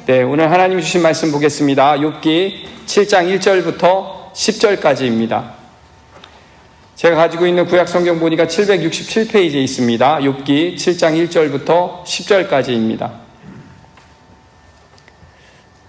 네, 오늘 하나님 주신 말씀 보겠습니다. 욥기 7장 1절부터 10절까지입니다. 제가 가지고 있는 구약 성경 보니까 767페이지에 있습니다. 욥기 7장 1절부터 10절까지입니다.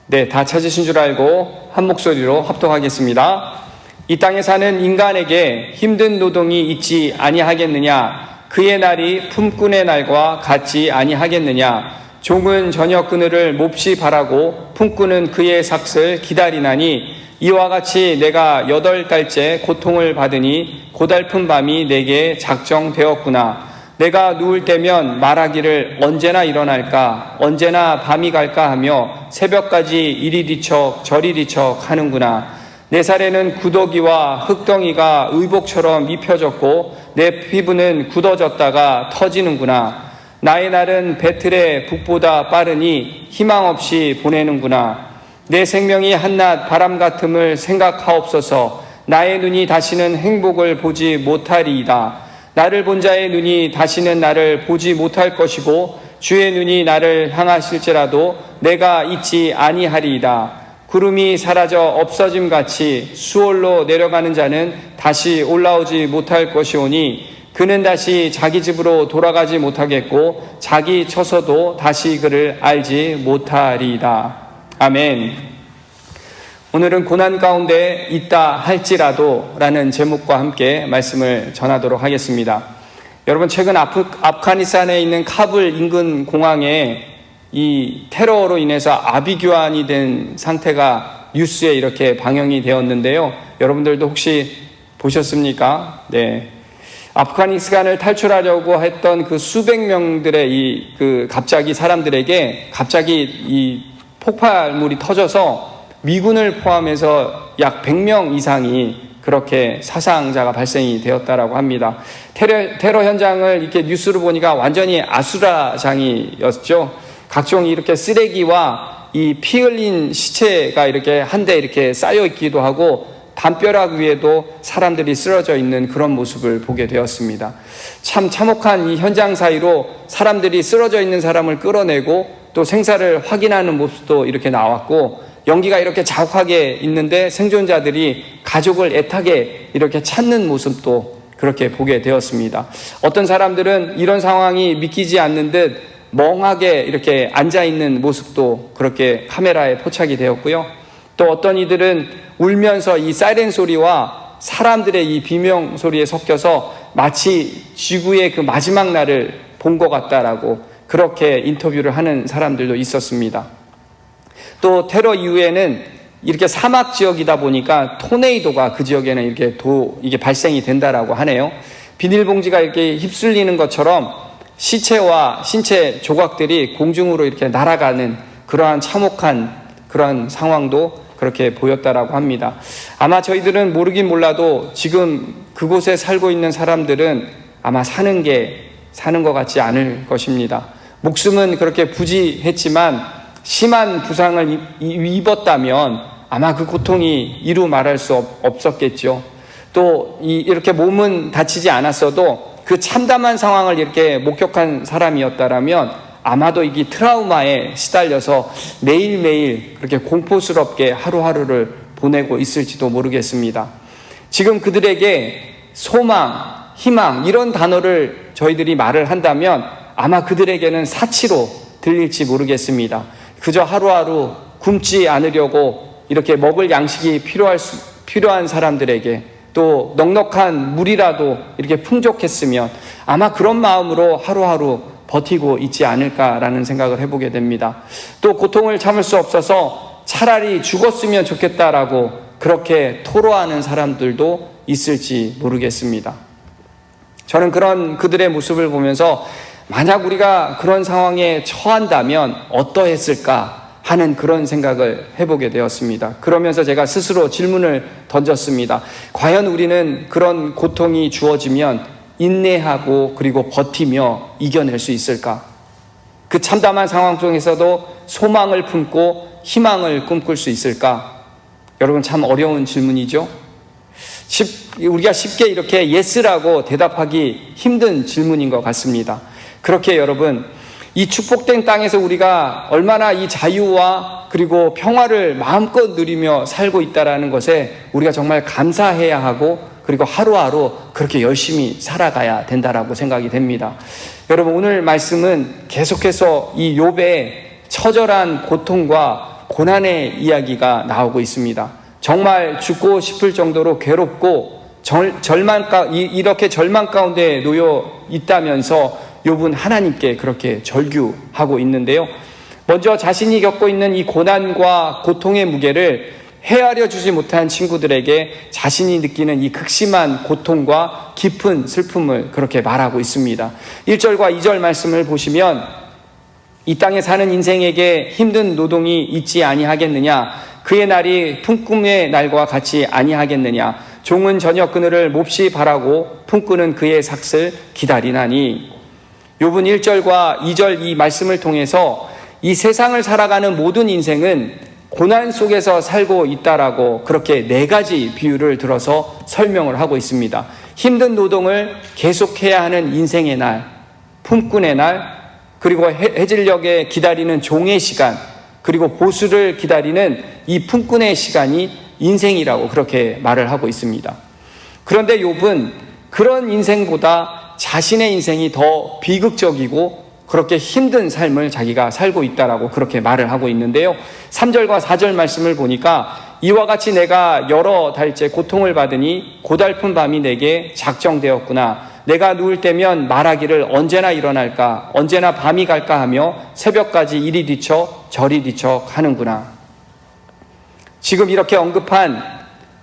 네, 다 찾으신 줄 알고 한 목소리로 합독하겠습니다. 이 땅에 사는 인간에게 힘든 노동이 있지 아니하겠느냐? 그의 날이 품꾼의 날과 같지 아니하겠느냐? 종은 저녁 그늘을 몹시 바라고 품꾼은 그의 삭을 기다리나니 이와 같이 내가 8달째 고통을 받으니 고달픈 밤이 내게 작정되었구나. 내가 누울 때면 말하기를 언제나 일어날까, 언제나 밤이 갈까 하며 새벽까지 이리 뒤척 저리 뒤척 하는구나. 내 살에는 구더기와 흙덩이가 의복처럼 입혀졌고 내 피부는 굳어졌다가 터지는구나. 나의 날은 배틀의 북보다 빠르니 희망 없이 보내는구나. 내 생명이 한낱 바람 같음을 생각하옵소서. 나의 눈이 다시는 행복을 보지 못하리이다. 나를 본 자의 눈이 다시는 나를 보지 못할 것이고 주의 눈이 나를 향하실지라도 내가 잊지 아니하리이다. 구름이 사라져 없어짐같이 수월로 내려가는 자는 다시 올라오지 못할 것이오니 그는 다시 자기 집으로 돌아가지 못하겠고 자기 처소도 다시 그를 알지 못하리이다. 아멘. 오늘은 고난 가운데 있다 할지라도 라는 제목과 함께 말씀을 전하도록 하겠습니다. 여러분, 최근 아프가니스탄에 있는 카불 인근 공항에 이 테러로 인해서 아비규환이 된 상태가 뉴스에 이렇게 방영이 되었는데요. 여러분들도 혹시 보셨습니까? 네. 아프가니스탄을 탈출하려고 했던 그 수백 명들의 갑자기 사람들에게 갑자기 이 폭발물이 터져서 미군을 포함해서 약 100명 이상이 그렇게 사상자가 발생이 되었다라고 합니다. 테러 현장을 이렇게 뉴스로 보니까 완전히 아수라장이었죠. 각종 이렇게 쓰레기와 이 피 흘린 시체가 이렇게 한데 이렇게 쌓여 있기도 하고 담벼락 위에도 사람들이 쓰러져 있는 그런 모습을 보게 되었습니다. 참 참혹한 이 현장 사이로 사람들이 쓰러져 있는 사람을 끌어내고 또 생사를 확인하는 모습도 이렇게 나왔고 연기가 이렇게 자욱하게 있는데 생존자들이 가족을 애타게 이렇게 찾는 모습도 그렇게 보게 되었습니다. 어떤 사람들은 이런 상황이 믿기지 않는 듯 멍하게 이렇게 앉아있는 모습도 그렇게 카메라에 포착이 되었고요. 또 어떤 이들은 울면서 이 사이렌 소리와 사람들의 이 비명 소리에 섞여서 마치 지구의 그 마지막 날을 본 것 같다라고 그렇게 인터뷰를 하는 사람들도 있었습니다. 또 테러 이후에는 이렇게 사막 지역이다 보니까 토네이도가 그 지역에는 이게 발생이 된다라고 하네요. 비닐봉지가 이렇게 휩쓸리는 것처럼 시체와 신체 조각들이 공중으로 이렇게 날아가는 그러한 참혹한 그러한 상황도 그렇게 보였다라고 합니다. 아마 저희들은 모르긴 몰라도 지금 그곳에 살고 있는 사람들은 아마 사는 것 같지 않을 것입니다. 목숨은 그렇게 부지했지만 심한 부상을 입었다면 아마 그 고통이 이루 말할 수 없었겠죠. 또 이렇게 몸은 다치지 않았어도 그 참담한 상황을 이렇게 목격한 사람이었다라면 아마도 이 트라우마에 시달려서 매일매일 그렇게 공포스럽게 하루하루를 보내고 있을지도 모르겠습니다. 지금 그들에게 소망, 희망 이런 단어를 저희들이 말을 한다면 아마 그들에게는 사치로 들릴지 모르겠습니다. 그저 하루하루 굶지 않으려고 이렇게 먹을 양식이 필요한 사람들에게 또 넉넉한 물이라도 이렇게 풍족했으면 아마 그런 마음으로 하루하루 버티고 있지 않을까라는 생각을 해보게 됩니다. 또 고통을 참을 수 없어서 차라리 죽었으면 좋겠다라고 그렇게 토로하는 사람들도 있을지 모르겠습니다. 저는 그런 그들의 모습을 보면서 만약 우리가 그런 상황에 처한다면 어떠했을까 하는 그런 생각을 해보게 되었습니다. 그러면서 제가 스스로 질문을 던졌습니다. 과연 우리는 그런 고통이 주어지면 인내하고 그리고 버티며 이겨낼 수 있을까? 그 참담한 상황 중에서도 소망을 품고 희망을 꿈꿀 수 있을까? 여러분, 참 어려운 질문이죠? 우리가 쉽게 이렇게 예스라고 대답하기 힘든 질문인 것 같습니다. 그렇게 여러분, 이 축복된 땅에서 우리가 얼마나 이 자유와 그리고 평화를 마음껏 누리며 살고 있다는 것에 우리가 정말 감사해야 하고 그리고 하루하루 그렇게 열심히 살아가야 된다라고 생각이 됩니다. 여러분, 오늘 말씀은 계속해서 이 욥의 처절한 고통과 고난의 이야기가 나오고 있습니다. 정말 죽고 싶을 정도로 괴롭고 이렇게 절망 가운데 놓여 있다면서 욥은 하나님께 그렇게 절규하고 있는데요. 먼저 자신이 겪고 있는 이 고난과 고통의 무게를 헤아려 주지 못한 친구들에게 자신이 느끼는 이 극심한 고통과 깊은 슬픔을 그렇게 말하고 있습니다. 1절과 2절 말씀을 보시면 이 땅에 사는 인생에게 힘든 노동이 있지 아니하겠느냐, 그의 날이 품꿈의 날과 같이 아니하겠느냐, 종은 저녁 그늘을 몹시 바라고 품꾸는 그의 삭슬 기다리나니. 욥은 1절과 2절 이 말씀을 통해서 이 세상을 살아가는 모든 인생은 고난 속에서 살고 있다라고 그렇게 4가지 비유를 들어서 설명을 하고 있습니다. 힘든 노동을 계속해야 하는 인생의 날, 품꾼의 날, 그리고 해질녘에 기다리는 종의 시간, 그리고 보수를 기다리는 이 품꾼의 시간이 인생이라고 그렇게 말을 하고 있습니다. 그런데 욥은 그런 인생보다 자신의 인생이 더 비극적이고 그렇게 힘든 삶을 자기가 살고 있다라고 그렇게 말을 하고 있는데요. 3절과 4절 말씀을 보니까 이와 같이 내가 여러 달째 고통을 받으니 고달픈 밤이 내게 작정되었구나. 내가 누울 때면 말하기를 언제나 일어날까, 언제나 밤이 갈까 하며 새벽까지 이리 뒤척 저리 뒤척 하는구나. 지금 이렇게 언급한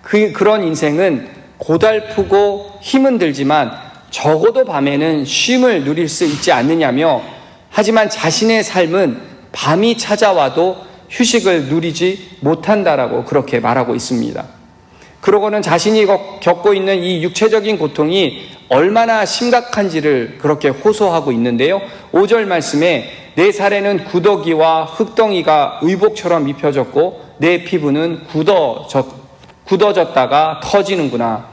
그런 인생은 고달프고 힘은 들지만 적어도 밤에는 쉼을 누릴 수 있지 않느냐며, 하지만 자신의 삶은 밤이 찾아와도 휴식을 누리지 못한다라고 그렇게 말하고 있습니다. 그러고는 자신이 겪고 있는 이 육체적인 고통이 얼마나 심각한지를 그렇게 호소하고 있는데요. 5절 말씀에 내 살에는 구더기와 흙덩이가 의복처럼 입혀졌고 내 피부는 굳어졌다가 터지는구나.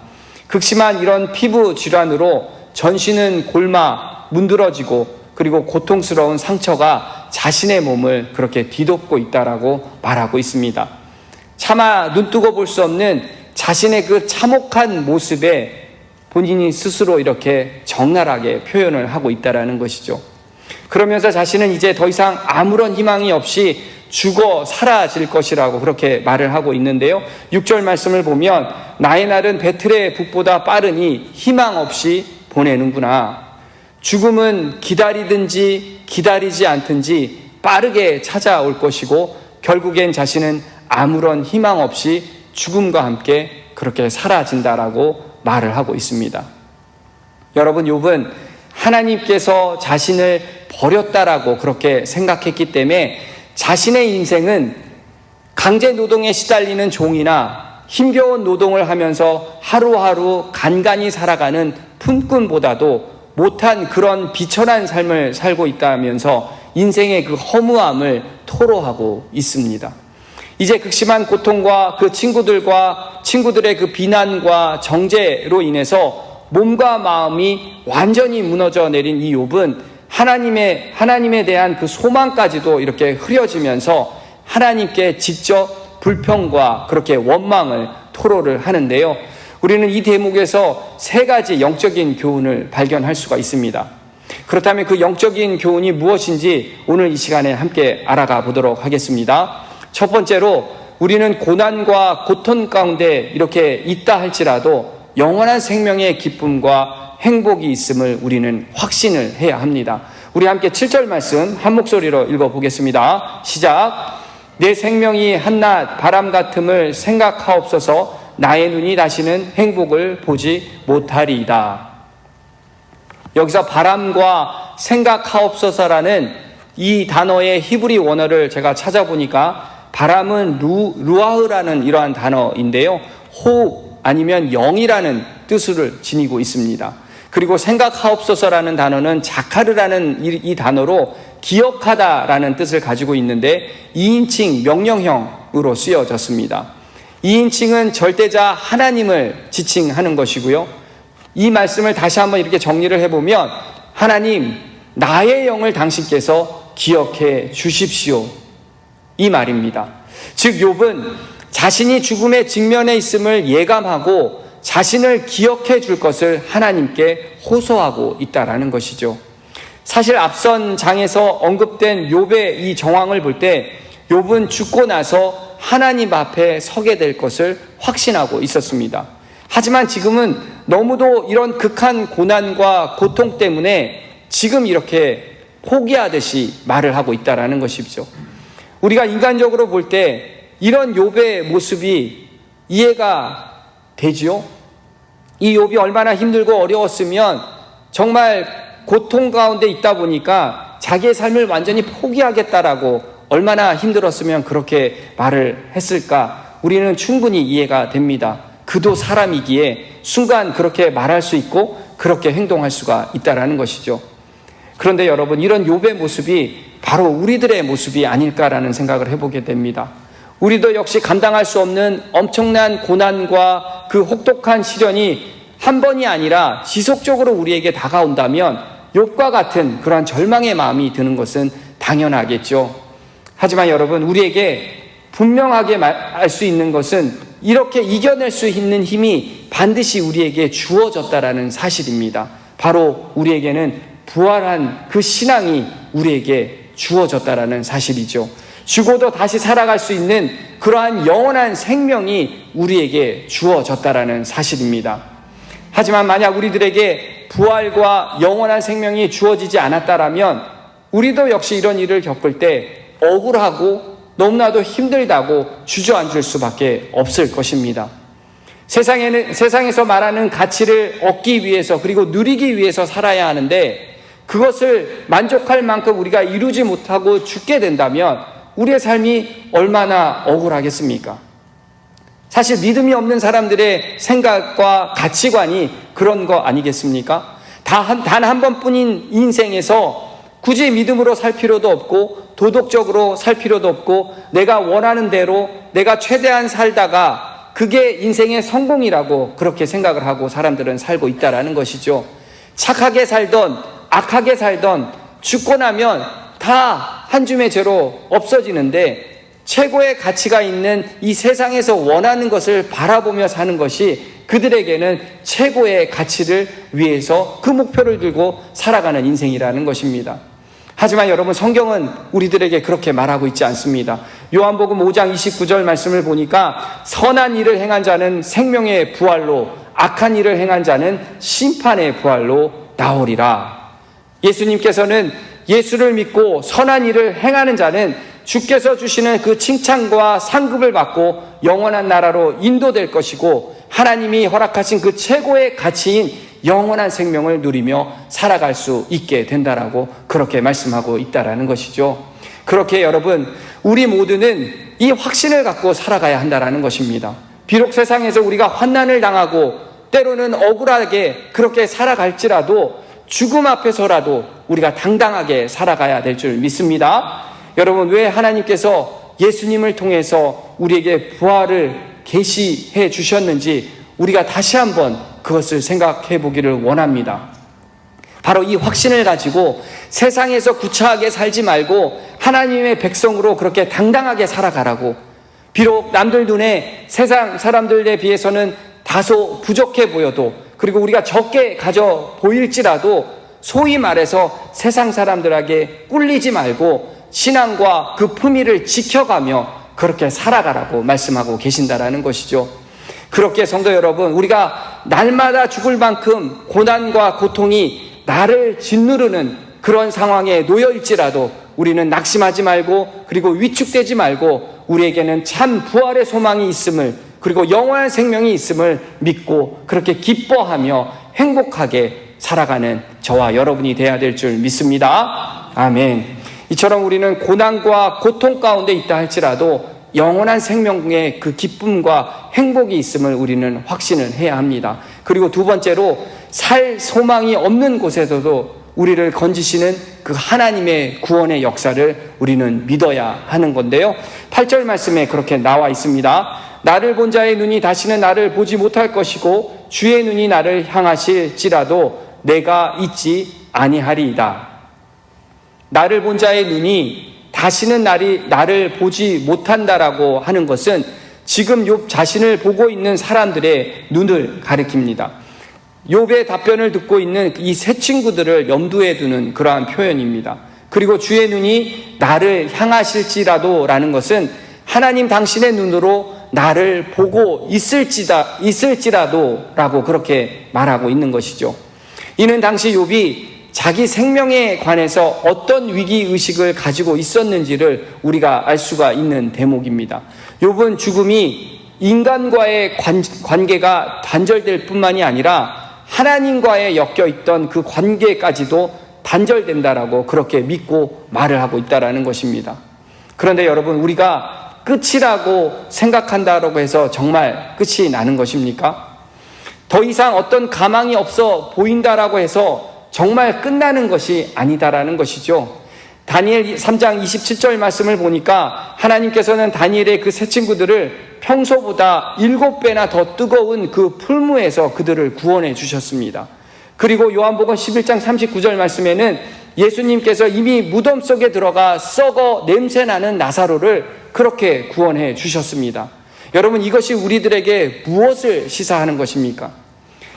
극심한 이런 피부 질환으로 전신은 골마 문드러지고 그리고 고통스러운 상처가 자신의 몸을 그렇게 뒤덮고 있다라고 말하고 있습니다. 차마 눈뜨고 볼 수 없는 자신의 그 참혹한 모습에 본인이 스스로 이렇게 적나라하게 표현을 하고 있다라는 것이죠. 그러면서 자신은 이제 더 이상 아무런 희망이 없이 죽어 사라질 것이라고 그렇게 말을 하고 있는데요. 6절 말씀을 보면 나의 날은 배틀의 북보다 빠르니 희망 없이 보내는구나. 죽음은 기다리든지 기다리지 않든지 빠르게 찾아올 것이고 결국엔 자신은 아무런 희망 없이 죽음과 함께 그렇게 사라진다라고 말을 하고 있습니다. 여러분, 욥은 하나님께서 자신을 버렸다라고 그렇게 생각했기 때문에 자신의 인생은 강제 노동에 시달리는 종이나 힘겨운 노동을 하면서 하루하루 간간히 살아가는 품꾼보다도 못한 그런 비천한 삶을 살고 있다면서 인생의 그 허무함을 토로하고 있습니다. 이제 극심한 고통과 그 친구들의 그 비난과 정죄로 인해서 몸과 마음이 완전히 무너져 내린 이 욥은 하나님에 대한 그 소망까지도 이렇게 흐려지면서 하나님께 직접 불평과 그렇게 원망을 토로를 하는데요. 우리는 이 대목에서 3가지 영적인 교훈을 발견할 수가 있습니다. 그렇다면 그 영적인 교훈이 무엇인지 오늘 이 시간에 함께 알아가 보도록 하겠습니다. 첫 번째로 우리는 고난과 고통 가운데 이렇게 있다 할지라도 영원한 생명의 기쁨과 행복이 있음을 우리는 확신을 해야 합니다. 우리 함께 7절 말씀 한 목소리로 읽어보겠습니다. 시작. 내 생명이 한낮 바람 같음을 생각하옵소서. 나의 눈이 다시는 행복을 보지 못하리이다. 여기서 바람과 생각하옵소서라는 이 단어의 히브리 원어를 제가 찾아보니까 바람은 루아흐라는 이러한 단어인데요. 호흡 아니면 영이라는 뜻을 지니고 있습니다. 그리고 생각하옵소서라는 단어는 자카르라는 이 단어로 기억하다라는 뜻을 가지고 있는데 2인칭 명령형으로 쓰여졌습니다. 2인칭은 절대자 하나님을 지칭하는 것이고요. 이 말씀을 다시 한번 이렇게 정리를 해보면 하나님, 나의 영을 당신께서 기억해 주십시오. 이 말입니다. 즉 욥은 자신이 죽음의 직면에 있음을 예감하고 자신을 기억해 줄 것을 하나님께 호소하고 있다라는 것이죠. 사실 앞선 장에서 언급된 욥의 이 정황을 볼 때 욥은 죽고 나서 하나님 앞에 서게 될 것을 확신하고 있었습니다. 하지만 지금은 너무도 이런 극한 고난과 고통 때문에 지금 이렇게 포기하듯이 말을 하고 있다라는 것이죠. 우리가 인간적으로 볼 때 이런 욥의 모습이 이해가 되지요? 이 욥이 얼마나 힘들고 어려웠으면 정말 고통 가운데 있다 보니까 자기의 삶을 완전히 포기하겠다라고 얼마나 힘들었으면 그렇게 말을 했을까? 우리는 충분히 이해가 됩니다. 그도 사람이기에 순간 그렇게 말할 수 있고 그렇게 행동할 수가 있다라는 것이죠. 그런데 여러분, 이런 욥의 모습이 바로 우리들의 모습이 아닐까라는 생각을 해보게 됩니다. 우리도 역시 감당할 수 없는 엄청난 고난과 그 혹독한 시련이 한 번이 아니라 지속적으로 우리에게 다가온다면 욥과 같은 그러한 절망의 마음이 드는 것은 당연하겠죠. 하지만 여러분, 우리에게 분명하게 알 수 있는 것은 이렇게 이겨낼 수 있는 힘이 반드시 우리에게 주어졌다라는 사실입니다. 바로 우리에게는 부활한 그 신앙이 우리에게 주어졌다라는 사실이죠. 죽어도 다시 살아갈 수 있는 그러한 영원한 생명이 우리에게 주어졌다라는 사실입니다. 하지만 만약 우리들에게 부활과 영원한 생명이 주어지지 않았다라면 우리도 역시 이런 일을 겪을 때 억울하고 너무나도 힘들다고 주저앉을 수밖에 없을 것입니다. 세상에서 말하는 가치를 얻기 위해서 그리고 누리기 위해서 살아야 하는데 그것을 만족할 만큼 우리가 이루지 못하고 죽게 된다면 우리의 삶이 얼마나 억울하겠습니까? 사실 믿음이 없는 사람들의 생각과 가치관이 그런 거 아니겠습니까? 단 한 번뿐인 인생에서 굳이 믿음으로 살 필요도 없고 도덕적으로 살 필요도 없고 내가 원하는 대로 내가 최대한 살다가 그게 인생의 성공이라고 그렇게 생각을 하고 사람들은 살고 있다라는 것이죠. 착하게 살던 악하게 살던 죽고 나면 다 한 줌의 죄로 없어지는데 최고의 가치가 있는 이 세상에서 원하는 것을 바라보며 사는 것이 그들에게는 최고의 가치를 위해서 그 목표를 들고 살아가는 인생이라는 것입니다. 하지만 여러분, 성경은 우리들에게 그렇게 말하고 있지 않습니다. 요한복음 5장 29절 말씀을 보니까 선한 일을 행한 자는 생명의 부활로 악한 일을 행한 자는 심판의 부활로 나오리라. 예수님께서는 예수를 믿고 선한 일을 행하는 자는 주께서 주시는 그 칭찬과 상급을 받고 영원한 나라로 인도될 것이고 하나님이 허락하신 그 최고의 가치인 영원한 생명을 누리며 살아갈 수 있게 된다라고 그렇게 말씀하고 있다라는 것이죠. 그렇게 여러분, 우리 모두는 이 확신을 갖고 살아가야 한다라는 것입니다. 비록 세상에서 우리가 환난을 당하고 때로는 억울하게 그렇게 살아갈지라도 죽음 앞에서라도 우리가 당당하게 살아가야 될 줄 믿습니다. 여러분, 왜 하나님께서 예수님을 통해서 우리에게 부활을 계시해 주셨는지 우리가 다시 한번 그것을 생각해 보기를 원합니다. 바로 이 확신을 가지고 세상에서 구차하게 살지 말고 하나님의 백성으로 그렇게 당당하게 살아가라고. 비록 남들 눈에 세상 사람들에 비해서는 다소 부족해 보여도 그리고 우리가 적게 가져 보일지라도 소위 말해서 세상 사람들에게 꿀리지 말고 신앙과 그 품위를 지켜가며 그렇게 살아가라고 말씀하고 계신다라는 것이죠. 그렇게 성도 여러분, 우리가 날마다 죽을 만큼 고난과 고통이 나를 짓누르는 그런 상황에 놓여있지라도 우리는 낙심하지 말고 그리고 위축되지 말고 우리에게는 참 부활의 소망이 있음을 그리고 영원한 생명이 있음을 믿고 그렇게 기뻐하며 행복하게 살아가는 저와 여러분이 되어야 될 줄 믿습니다. 아멘. 이처럼 우리는 고난과 고통 가운데 있다 할지라도 영원한 생명의 그 기쁨과 행복이 있음을 우리는 확신을 해야 합니다. 그리고 두 번째로 살 소망이 없는 곳에서도 우리를 건지시는 그 하나님의 구원의 역사를 우리는 믿어야 하는 건데요. 8절 말씀에 그렇게 나와 있습니다. 나를 본 자의 눈이 다시는 나를 보지 못할 것이고 주의 눈이 나를 향하실지라도 내가 잊지 아니하리이다. 나를 본 자의 눈이 다시는 나를 보지 못한다라고 하는 것은 지금 욥 자신을 보고 있는 사람들의 눈을 가리킵니다. 욥의 답변을 듣고 있는 이 세 친구들을 염두에 두는 그러한 표현입니다. 그리고 주의 눈이 나를 향하실지라도 라는 것은 하나님 당신의 눈으로 나를 보고 있을지라도 라고 그렇게 말하고 있는 것이죠. 이는 당시 욥이 자기 생명에 관해서 어떤 위기의식을 가지고 있었는지를 우리가 알 수가 있는 대목입니다. 욥은 죽음이 인간과의 관계가 단절될 뿐만이 아니라 하나님과의 엮여있던 그 관계까지도 단절된다라고 그렇게 믿고 말을 하고 있다라는 것입니다. 그런데 여러분, 우리가 끝이라고 생각한다라고 해서 정말 끝이 나는 것입니까? 더 이상 어떤 가망이 없어 보인다라고 해서 정말 끝나는 것이 아니다라는 것이죠. 다니엘 3장 27절 말씀을 보니까 하나님께서는 다니엘의 그 세 친구들을 평소보다 7배나 더 뜨거운 그 풀무에서 그들을 구원해 주셨습니다. 그리고 요한복음 11장 39절 말씀에는 예수님께서 이미 무덤 속에 들어가 썩어 냄새나는 나사로를 그렇게 구원해 주셨습니다. 여러분, 이것이 우리들에게 무엇을 시사하는 것입니까?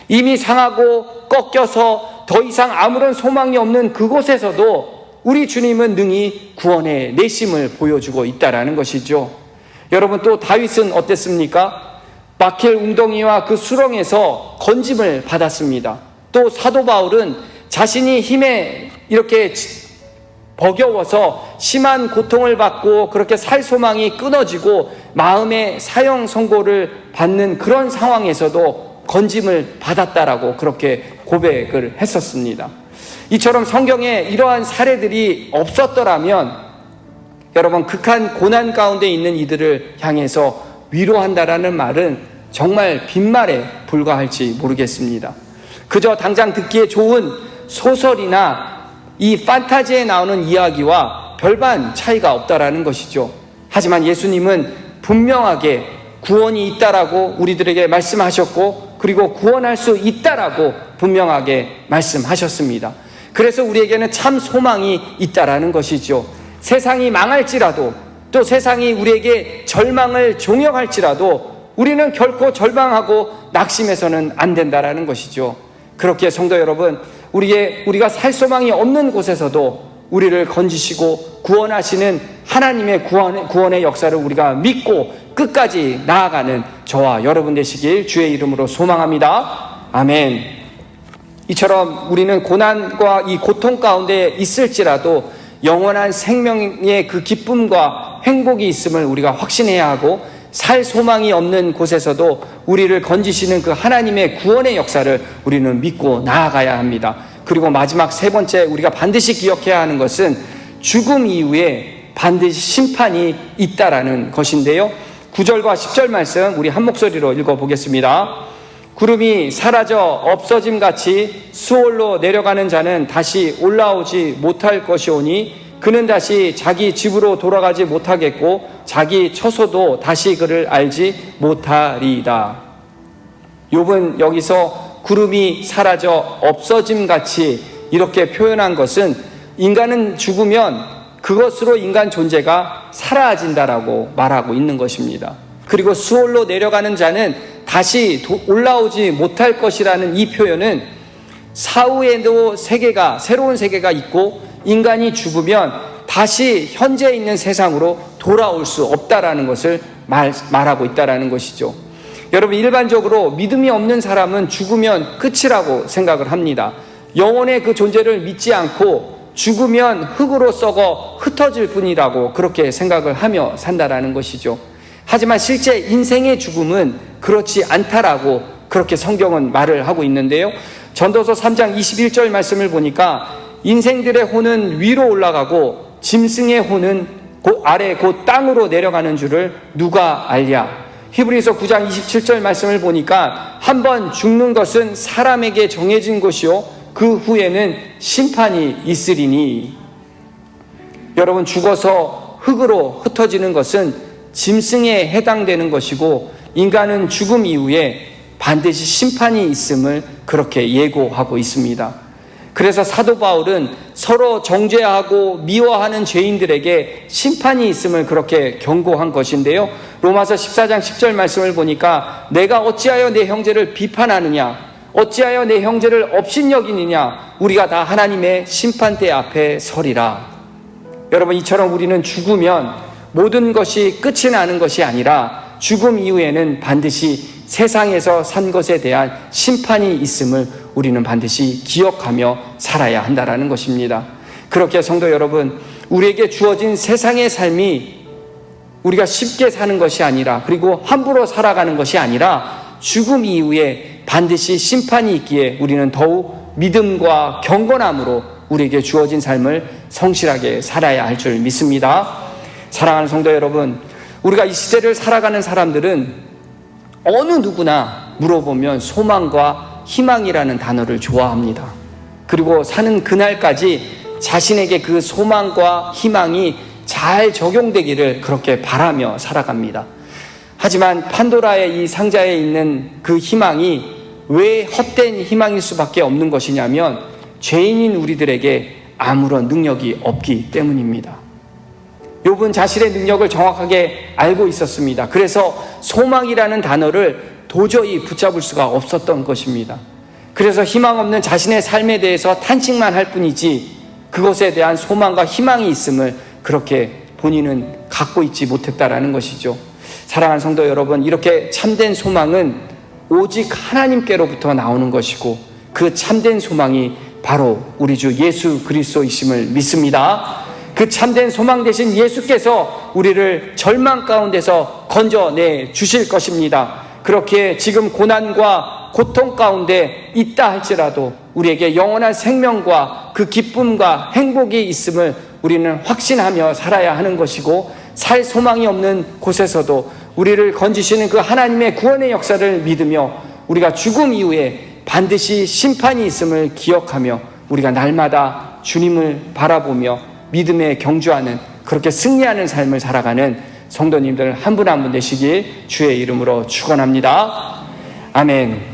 이미 상하고 꺾여서 더 이상 아무런 소망이 없는 그곳에서도 우리 주님은 능히 구원의 내심을 보여주고 있다라는 것이죠. 여러분, 또 다윗은 어땠습니까? 마켈 웅덩이와 그 수렁에서 건짐을 받았습니다. 또 사도 바울은 자신이 힘에 이렇게 버겨워서 심한 고통을 받고 그렇게 살 소망이 끊어지고 마음의 사형 선고를 받는 그런 상황에서도 건짐을 받았다라고 그렇게 고백을 했었습니다. 이처럼 성경에 이러한 사례들이 없었더라면 여러분, 극한 고난 가운데 있는 이들을 향해서 위로한다라는 말은 정말 빈말에 불과할지 모르겠습니다. 그저 당장 듣기에 좋은 소설이나 이 판타지에 나오는 이야기와 별반 차이가 없다라는 것이죠. 하지만 예수님은 분명하게 구원이 있다라고 우리들에게 말씀하셨고, 그리고 구원할 수 있다라고 분명하게 말씀하셨습니다. 그래서 우리에게는 참 소망이 있다라는 것이죠. 세상이 망할지라도, 또 세상이 우리에게 절망을 종용할지라도 우리는 결코 절망하고 낙심해서는 안 된다라는 것이죠. 그렇게 성도 여러분, 우리가 살 소망이 없는 곳에서도 우리를 건지시고 구원하시는 하나님의 구원의 역사를 우리가 믿고 끝까지 나아가는 저와 여러분 되시길 주의 이름으로 소망합니다. 아멘. 이처럼 우리는 고난과 이 고통 가운데 있을지라도 영원한 생명의 그 기쁨과 행복이 있음을 우리가 확신해야 하고, 살 소망이 없는 곳에서도 우리를 건지시는 그 하나님의 구원의 역사를 우리는 믿고 나아가야 합니다. 그리고 마지막 세 번째 우리가 반드시 기억해야 하는 것은 죽음 이후에 반드시 심판이 있다라는 것인데요. 9절과 10절 말씀 우리 한 목소리로 읽어보겠습니다. 구름이 사라져 없어짐같이 수월로 내려가는 자는 다시 올라오지 못할 것이오니 그는 다시 자기 집으로 돌아가지 못하겠고 자기 처소도 다시 그를 알지 못하리이다. 욥은 여기서 구름이 사라져 없어짐같이 이렇게 표현한 것은 인간은 죽으면 그것으로 인간 존재가 사라진다라고 말하고 있는 것입니다. 그리고 수월로 내려가는 자는 다시 올라오지 못할 것이라는 이 표현은 사후에도 새로운 세계가 있고 인간이 죽으면 다시 현재 있는 세상으로 돌아올 수 없다라는 것을 말하고 있다라는 것이죠. 여러분, 일반적으로 믿음이 없는 사람은 죽으면 끝이라고 생각을 합니다. 영혼의 그 존재를 믿지 않고 죽으면 흙으로 썩어 흩어질 뿐이라고 그렇게 생각을 하며 산다라는 것이죠. 하지만 실제 인생의 죽음은 그렇지 않다라고 그렇게 성경은 말을 하고 있는데요. 전도서 3장 21절 말씀을 보니까 인생들의 혼은 위로 올라가고 짐승의 혼은 아래 곧 땅으로 내려가는 줄을 누가 알랴. 히브리서 9장 27절 말씀을 보니까 한번 죽는 것은 사람에게 정해진 것이요 그 후에는 심판이 있으리니. 여러분, 죽어서 흙으로 흩어지는 것은 짐승에 해당되는 것이고 인간은 죽음 이후에 반드시 심판이 있음을 그렇게 예고하고 있습니다. 그래서 사도 바울은 서로 정죄하고 미워하는 죄인들에게 심판이 있음을 그렇게 경고한 것인데요. 로마서 14장 10절 말씀을 보니까 내가 어찌하여 내 형제를 비판하느냐, 어찌하여 내 형제를 업신여기느냐, 우리가 다 하나님의 심판대 앞에 서리라. 여러분, 이처럼 우리는 죽으면 모든 것이 끝이 나는 것이 아니라 죽음 이후에는 반드시 세상에서 산 것에 대한 심판이 있음을 우리는 반드시 기억하며 살아야 한다는 것입니다. 그렇게 성도 여러분, 우리에게 주어진 세상의 삶이 우리가 쉽게 사는 것이 아니라, 그리고 함부로 살아가는 것이 아니라 죽음 이후에 반드시 심판이 있기에 우리는 더욱 믿음과 경건함으로 우리에게 주어진 삶을 성실하게 살아야 할 줄 믿습니다. 사랑하는 성도 여러분, 우리가 이 시대를 살아가는 사람들은 어느 누구나 물어보면 소망과 희망이라는 단어를 좋아합니다. 그리고 사는 그날까지 자신에게 그 소망과 희망이 잘 적용되기를 그렇게 바라며 살아갑니다. 하지만 판도라의 이 상자에 있는 그 희망이 왜 헛된 희망일 수밖에 없는 것이냐면 죄인인 우리들에게 아무런 능력이 없기 때문입니다. 욥은 자신의 능력을 정확하게 알고 있었습니다. 그래서 소망이라는 단어를 도저히 붙잡을 수가 없었던 것입니다. 그래서 희망 없는 자신의 삶에 대해서 탄식만 할 뿐이지 그것에 대한 소망과 희망이 있음을 그렇게 본인은 갖고 있지 못했다라는 것이죠. 사랑하는 성도 여러분, 이렇게 참된 소망은 오직 하나님께로부터 나오는 것이고 그 참된 소망이 바로 우리 주 예수 그리스도이심을 믿습니다. 그 참된 소망 되신 예수께서 우리를 절망 가운데서 건져내 주실 것입니다. 그렇게 지금 고난과 고통 가운데 있다 할지라도 우리에게 영원한 생명과 그 기쁨과 행복이 있음을 우리는 확신하며 살아야 하는 것이고, 살 소망이 없는 곳에서도 우리를 건지시는 그 하나님의 구원의 역사를 믿으며 우리가 죽음 이후에 반드시 심판이 있음을 기억하며 우리가 날마다 주님을 바라보며 믿음에 경주하는, 그렇게 승리하는 삶을 살아가는 성도님들 한 분 한 분 되시길 주의 이름으로 축원합니다. 아멘.